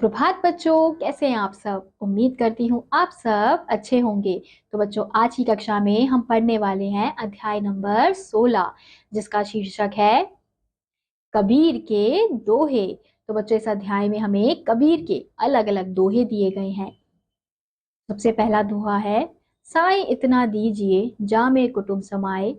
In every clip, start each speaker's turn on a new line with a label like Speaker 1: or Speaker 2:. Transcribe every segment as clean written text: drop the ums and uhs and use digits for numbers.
Speaker 1: सुप्रभात बच्चों, कैसे हैं आप सब। उम्मीद करती हूँ आप सब अच्छे होंगे। तो बच्चों, आज की कक्षा में हम पढ़ने वाले हैं अध्याय नंबर 16, जिसका शीर्षक है कबीर के दोहे। तो बच्चों, इस अध्याय में हमें कबीर के अलग अलग दोहे दिए गए हैं। सबसे पहला दोहा है, साईं इतना दीजिए जामे कुटुंब समाए,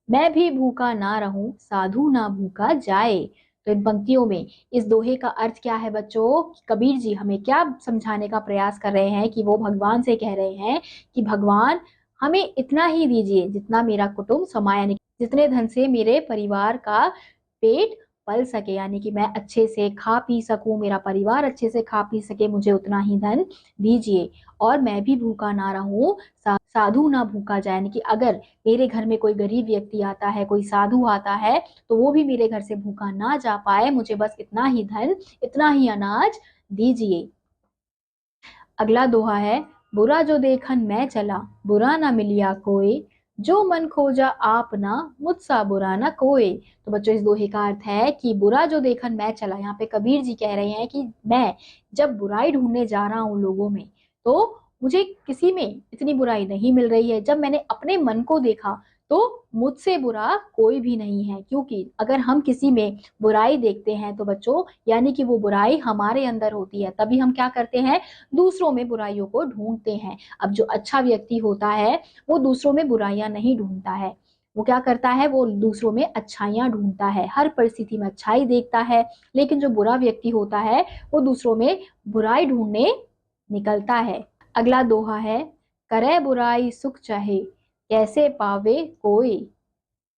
Speaker 1: मैं भी भूखा ना रहूं साधु ना भूखा जाए। तो इन पंक्तियों में इस दोहे का अर्थ क्या है बच्चों? कबीर जी हमें क्या समझाने का प्रयास कर रहे हैं कि वो भगवान से कह रहे हैं कि भगवान हमें इतना ही दीजिए जितना मेरा कुटुंब समाए, यानी जितने धन से मेरे परिवार का पेट पल सके, यानी कि मैं अच्छे से खा पी सकूं, मेरा परिवार अच्छे से खा पी सके, मुझे उतना ही धन दीजिए। और मैं भी भूखा ना रहूं साधु ना भूखा जाए, यानी कि अगर मेरे घर में कोई गरीब व्यक्ति आता है, कोई साधु आता है, तो वो भी मेरे घर से भूखा ना जा पाए, मुझे बस इतना ही धन, इतना ही अनाज दीजिए। अगला दोहा है, बुरा जो देखन मैं चला बुरा ना मिलिया कोई, जो मन खोजा आपना मुझसा बुरा ना कोई। तो बच्चों, इस दोहे का अर्थ है कि बुरा जो देखन मैं चला, यहाँ पे कबीर जी कह रहे हैं कि मैं जब बुराई ढूंढने जा रहा हूँ लोगों में, तो मुझे किसी में इतनी बुराई नहीं मिल रही है। जब मैंने अपने मन को देखा तो मुझसे बुरा कोई भी नहीं है, क्योंकि अगर हम किसी में बुराई देखते हैं तो बच्चों, यानी कि वो बुराई हमारे अंदर होती है, तभी हम क्या करते हैं, दूसरों में बुराइयों को ढूंढते हैं। अब जो अच्छा व्यक्ति होता है वो दूसरों में बुराइयां नहीं ढूंढता है, वो क्या करता है, वो दूसरों में अच्छाइयां ढूंढता है, हर परिस्थिति में अच्छाई देखता है। लेकिन जो बुरा व्यक्ति होता है वो दूसरों में बुराई ढूंढने निकलता है। अगला दोहा है, करे बुराई सुख चाहे कैसे पावे कोई,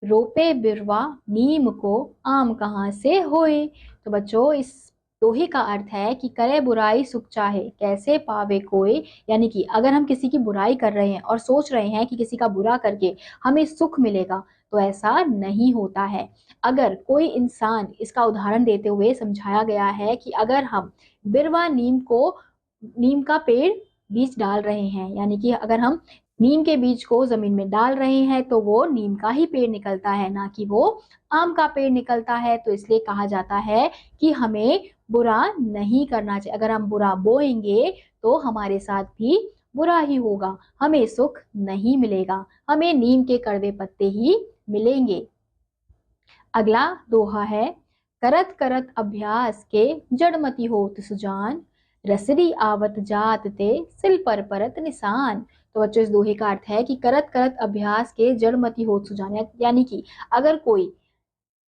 Speaker 1: रोपे बिरवा नीम को आम कहाँ से होए। तो बच्चों, इस दोहे का अर्थ है कि करे बुराई सुख चाहे कैसे पावे कोई, यानी कि अगर हम किसी की बुराई कर रहे हैं और सोच रहे हैं कि किसी का बुरा करके हमें सुख मिलेगा, तो ऐसा नहीं होता है। अगर कोई इंसान, इसका उदाहरण देते हुए समझाया गया है कि अगर हम बिरवा नीम का पेड़ बीज डाल रहे हैं, यानी कि अगर हम नीम के बीज को जमीन में डाल रहे हैं तो वो नीम का ही पेड़ निकलता है, ना कि वो आम का पेड़ निकलता है। तो इसलिए कहा जाता है कि हमें बुरा नहीं करना चाहिए। अगर हम बुरा बोएंगे तो हमारे साथ भी बुरा ही होगा, हमें सुख नहीं मिलेगा, हमें नीम के कड़वे पत्ते ही मिलेंगे। अगला दोहा है, करत करत अभ्यास के जड़मति होत सुजान, रसरी आवत जात ते सिल पर परत निशान। तो बच्चों, इस दोहे का अर्थ है कि करत करत अभ्यास के जड़मति होत सुजान, यानी कि अगर कोई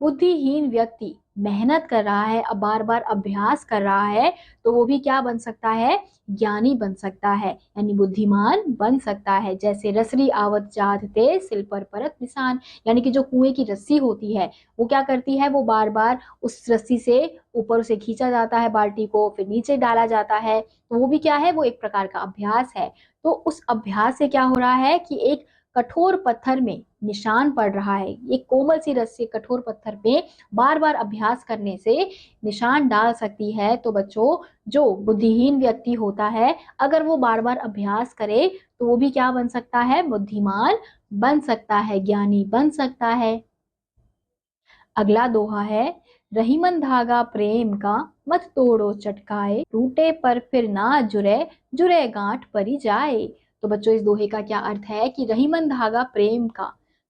Speaker 1: बुद्धिहीन व्यक्ति मेहनत कर रहा है, अब बार बार अभ्यास कर रहा है, तो वो भी क्या बन सकता है, ज्ञानी बन सकता है, यानी बुद्धिमान बन सकता है। जैसे रसरी आवत जात ते सिल पर परत निशान, यानी कि जो कुएं की रस्सी होती है वो क्या करती है, वो बार बार उस रस्सी से ऊपर से खींचा जाता है, बाल्टी को फिर नीचे डाला जाता है, तो वो भी क्या है, वो एक प्रकार का अभ्यास है। तो उस अभ्यास से क्या हो रहा है कि एक कठोर पत्थर में निशान पड़ रहा है। एक कोमल सी रस्सी कठोर पत्थर पे बार बार अभ्यास करने से निशान डाल सकती है। तो बच्चों, जो बुद्धिहीन व्यक्ति होता है, अगर वो बार बार अभ्यास करे तो वो भी क्या बन सकता है, बुद्धिमान बन सकता है, ज्ञानी बन सकता है। अगला दोहा है, रहीमन धागा प्रेम का मत तोड़ो चटकाए, टूटे पर फिर ना जुरे जुरे गांठ परी जाए। तो बच्चों, इस दोहे का क्या अर्थ है कि रहीमन धागा प्रेम का,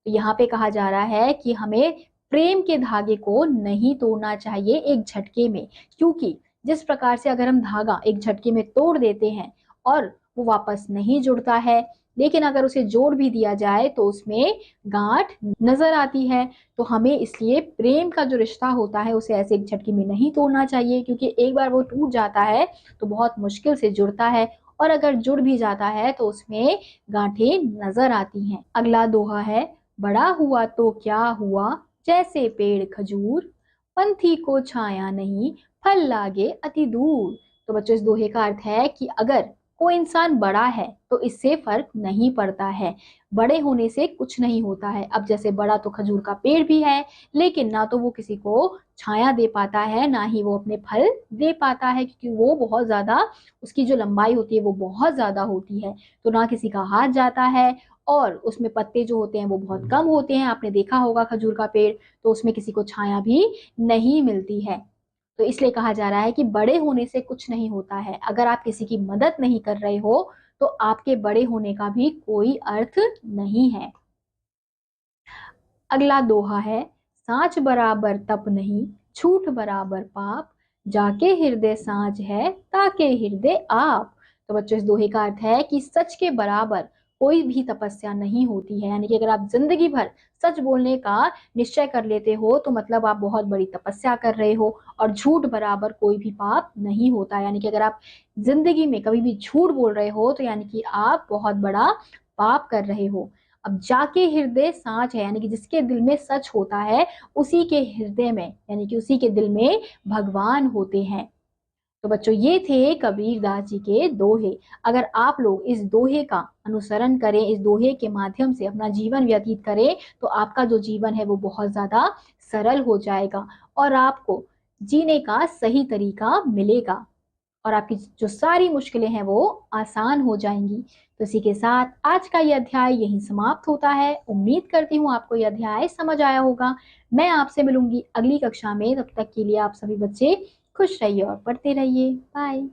Speaker 1: तो यहाँ पे कहा जा रहा है कि हमें प्रेम के धागे को नहीं तोड़ना चाहिए एक झटके में, क्योंकि जिस प्रकार से अगर हम धागा एक झटके में तोड़ देते हैं और वो वापस नहीं जुड़ता है, लेकिन अगर उसे जोड़ भी दिया जाए तो उसमें गांठ नजर आती है। तो हमें इसलिए प्रेम का जो रिश्ता होता है उसे ऐसे एक झटके में नहीं तोड़ना चाहिए, क्योंकि एक बार वो टूट जाता है तो बहुत मुश्किल से जुड़ता है, और अगर जुड़ भी जाता है तो उसमें गांठें नजर आती हैं। अगला दोहा है, बड़ा हुआ तो क्या हुआ जैसे पेड़ खजूर, पंथी को छाया नहीं फल लागे अति दूर। तो बच्चों, इस दोहे का अर्थ है कि अगर कोई इंसान बड़ा है तो इससे फर्क नहीं पड़ता है, बड़े होने से कुछ नहीं होता है। अब जैसे बड़ा तो खजूर का पेड़ भी है, लेकिन ना तो वो किसी को छाया दे पाता है, ना ही वो अपने फल दे पाता है, क्योंकि वो बहुत ज्यादा, उसकी जो लंबाई होती है वो बहुत ज्यादा होती है। तो ना किसी का हाथ जाता है, और उसमें पत्ते जो होते हैं वो बहुत कम होते हैं। आपने देखा होगा खजूर का पेड़, तो उसमें किसी को छाया भी नहीं मिलती है। तो इसलिए कहा जा रहा है कि बड़े होने से कुछ नहीं होता है। अगर आप किसी की मदद नहीं कर रहे हो तो आपके बड़े होने का भी कोई अर्थ नहीं है। अगला दोहा है, साँच बराबर तप नहीं, झूठ बराबर पाप, जाके हृदय साँझ है, ताके हृदय आप। तो बच्चों, इस दोहे का अर्थ है कि सच के बराबर कोई भी तपस्या नहीं होती है। यानी कि अगर आप जिंदगी भर सच बोलने का निश्चय कर लेते हो तो मतलब आप बहुत बड़ी तपस्या कर रहे हो। और झूठ बराबर कोई भी पाप नहीं होता। यानी कि अगर आप जिंदगी में कभी भी झूठ बोल रहे हो तो यानी कि आप बहुत बड़ा पाप कर रहे हो। अब जाके हृदय साँच है, यानी कि जिसके दिल में सच होता है उसी के हृदय में, यानी कि उसी के दिल में भगवान होते हैं। तो बच्चों, ये थे कबीरदास जी के दोहे। अगर आप लोग इस दोहे का अनुसरण करें, इस दोहे के माध्यम से अपना जीवन व्यतीत करें तो आपका जो जीवन है वो बहुत ज्यादा सरल हो जाएगा और आपको जीने का सही तरीका मिलेगा और आपकी जो सारी मुश्किलें हैं वो आसान हो जाएंगी। तो इसी के साथ आज का ये अध्याय यहीं समाप्त होता है। उम्मीद करती हूँ आपको ये अध्याय समझ आया होगा। मैं आपसे मिलूंगी अगली कक्षा में। तब तक के लिए आप सभी बच्चे खुश रहिए और पढ़ते रहिए। बाय।